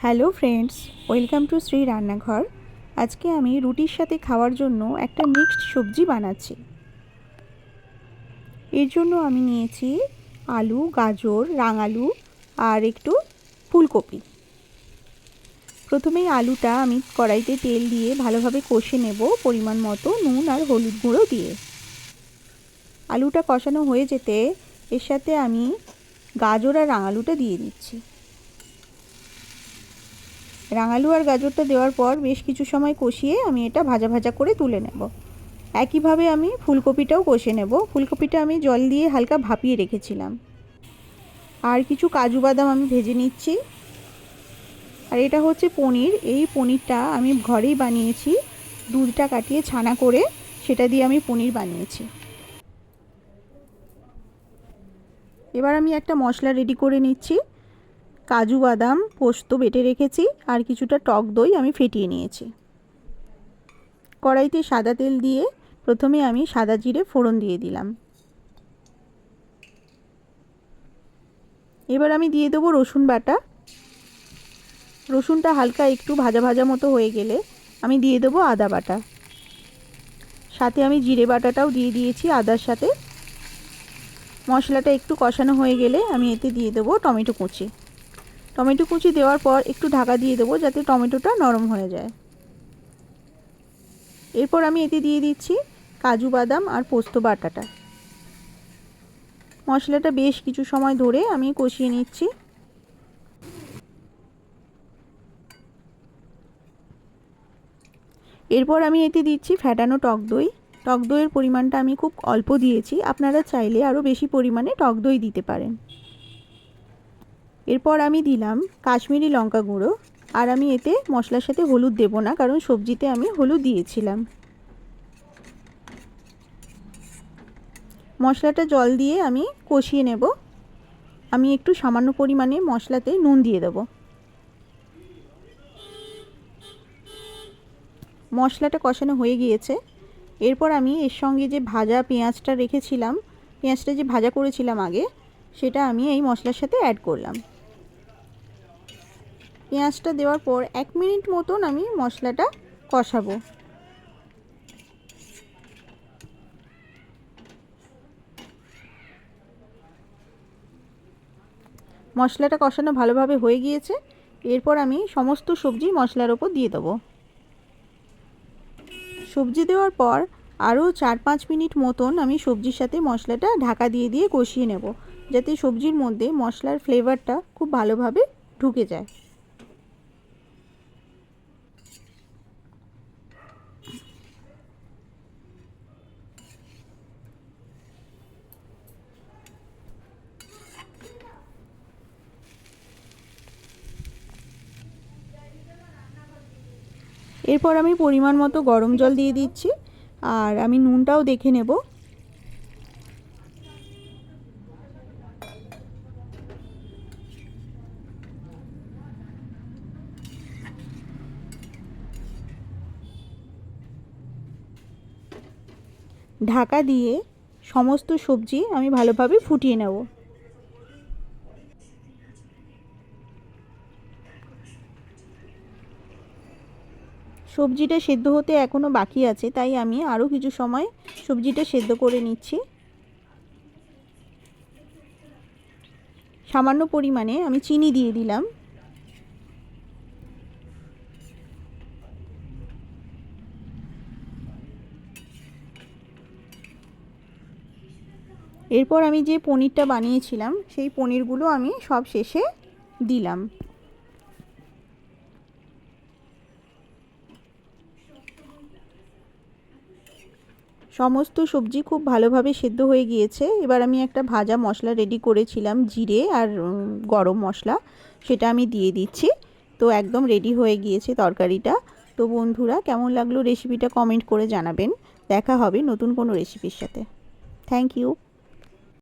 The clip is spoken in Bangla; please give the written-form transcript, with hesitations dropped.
Hello friends, welcome to Shri রান্নাঘর। আজকে আমি রুটির সাথে খাওয়ার জন্য একটা মিক্সড সবজি বানাচ্ছি। এর জন্য আমি নিয়েছি আলু, গাজর, রাঙালু আর একটু ফুলকপি। প্রথমেই আলুটা আমি কড়াইতে তেল দিয়ে ভালোভাবে কষে নেব, পরিমাণ মতো নুন আর হলুদ গুঁড়ো দিয়ে। আলুটা কষানো হয়ে যেতে এর সাথে আমি গাজর আর রাঙালুটা দিয়ে দিচ্ছি। রাঙালু আর গাজরটা দেওয়ার পর বেশ কিছু সময় কষিয়ে আমি এটা ভাজা ভাজা করে তুলে নেব। একইভাবে আমি ফুলকপিটাও কষে নেব। ফুলকপিটা আমি জল দিয়ে হালকা ভাপিয়ে রেখেছিলাম। আর কিছু কাজু বাদাম আমি ভেজে নিচ্ছি। আর এটা হচ্ছে পনির। এই পনিরটা আমি ঘরেই বানিয়েছি, দুধটা কাটিয়ে ছানা করে সেটা দিয়ে আমি পনির বানিয়েছি। এবার আমি একটা মশলা রেডি করে নিচ্ছি। কাজু বাদাম পোস্ত বেটে রেখেছি আর কিছুটা টক দই আমি ফেটিয়ে নিয়েছি। কড়াইতে সাদা তেল দিয়ে প্রথমে আমি সাদা জিরে ফোড়ন দিয়ে দিলাম। এবার আমি দিয়ে দেবো রসুন বাটা। রসুনটা হালকা একটু ভাজা ভাজা মতো হয়ে গেলে আমি দিয়ে দেবো আদা বাটা। সাথে আমি জিরে বাটাটাও দিয়ে দিয়েছি আদার সাথে। মশলাটা একটু কষানো হয়ে গেলে আমি এতে দিয়ে দেবো টমেটো কুচি। টমেটো কুচি দেওয়ার পর একটু ঢাকা দিয়ে দেবো যাতে টমেটোটা নরম হয়ে যায়। এরপর আমি এতে দিয়ে দিচ্ছি কাজু বাদাম আর পোস্ত বাটাটা। মশলাটা বেশ কিছু সময় ধরে আমি কষিয়ে নিচ্ছি। এরপর আমি এতে দিচ্ছি ফ্যাটানো টক দই। টক দইয়ের পরিমাণটা আমি খুব অল্প দিয়েছি, আপনারা চাইলে আরও বেশি পরিমাণে টক দই দিতে পারেন। এরপর আমি দিলাম কাশ্মীরি লঙ্কা গুঁড়ো। আর আমি এতে মশলার সাথে হলুদ দেব না, কারণ সবজিতে আমি হলুদ দিয়েছিলাম। মশলাটা জল দিয়ে আমি কষিয়ে নেব। আমি একটু সামান্য পরিমাণে মশলাতে নুন দিয়ে দেব। মশলাটা কষানো হয়ে গিয়েছে। এরপর আমি এর সঙ্গে যে ভাজা পেঁয়াজটা রেখেছিলাম, পেঁয়াজটা যে ভাজা করেছিলাম আগে, সেটা আমি এই মশলার সাথে অ্যাড করলাম। পেঁয়াজটা দেওয়ার পর 1 মিনিট মতন আমি মশলাটা কষাবো। মশলাটা কষানো ভালোভাবে হয়ে গিয়েছে। এরপর আমি সমস্ত সবজি মশলার ওপর দিয়ে দেবো। সবজি দেওয়ার পর আরও 4-5 মিনিট মতন আমি সবজির সাথে মশলাটা ঢাকা দিয়ে দিয়ে কষিয়ে নেব, যাতে সবজির মধ্যে মশলার ফ্লেভারটা খুব ভালোভাবে ঢুকে যায়। এরপর আমি পরিমাণ মতো গরম জল দিয়ে দিচ্ছি। আর আমি নুনটাও দেখে নেব। ঢাকা দিয়ে সমস্ত সবজি আমি ভালোভাবে ফুটিয়ে নেব। সবজিটা সেদ্ধ হতে এখনও বাকি আছে, তাই আমি আরও কিছু সময় সবজিটা সেদ্ধ করে নিচ্ছি। সামান্য পরিমাণে আমি চিনি দিয়ে দিলাম। এরপর আমি যে পনিরটা বানিয়েছিলাম সেই পনিরগুলো আমি সব শেষে দিলাম। সমস্ত সবজি খুব ভালোভাবে সেদ্ধ হয়ে গিয়েছে। এবার আমি একটা ভাজা মশলা রেডি করেছিলাম, জিরে আর গরম মশলা, সেটা আমি দিয়ে দিচ্ছি। তো একদম রেডি হয়ে গিয়েছে তরকারিটা। তো বন্ধুরা, কেমন লাগলো রেসিপিটা কমেন্ট করে জানাবেন। দেখা হবে নতুন কোনো রেসিপির সাথে। Thank you.